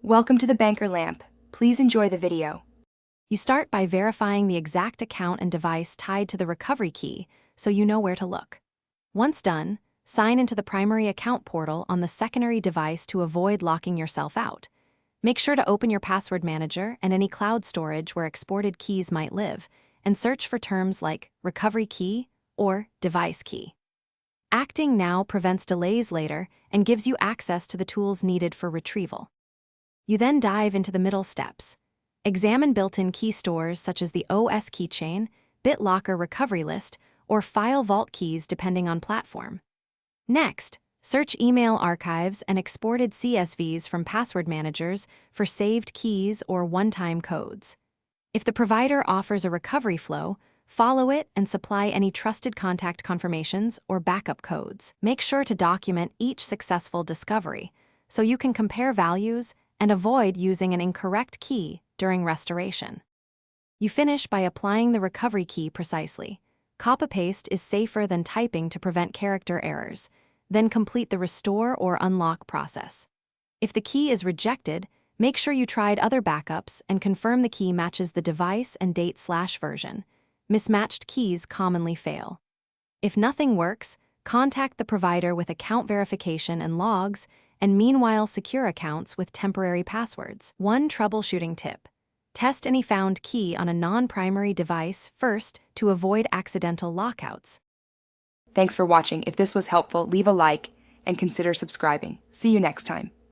Welcome to the Banker Lamp. Please enjoy the video. You start by verifying the exact account and device tied to the recovery key so you know where to look. Once done, sign into the primary account portal on the secondary device to avoid locking yourself out. Make sure to open your password manager and any cloud storage where exported keys might live, and search for terms like recovery key or device key. Acting now prevents delays later and gives you access to the tools needed for retrieval. You then dive into the middle steps. Examine built-in key stores such as the OS keychain, BitLocker recovery list, or file vault keys depending on platform. Next, search email archives and exported CSVs from password managers for saved keys or one-time codes. If the provider offers a recovery flow, follow it and supply any trusted contact confirmations or backup codes. Make sure to document each successful discovery so you can compare values and avoid using an incorrect key during restoration. You finish by applying the recovery key precisely. Copy-paste is safer than typing to prevent character errors. Then complete the restore or unlock process. If the key is rejected, make sure you tried other backups and confirm the key matches the device and date/version. Mismatched keys commonly fail. If nothing works, contact the provider with account verification and logs, and meanwhile secure accounts with temporary passwords. One troubleshooting tip: test any found key on a non-primary device first to avoid accidental lockouts. Thanks for watching. If this was helpful, leave a like and consider subscribing. See you next time.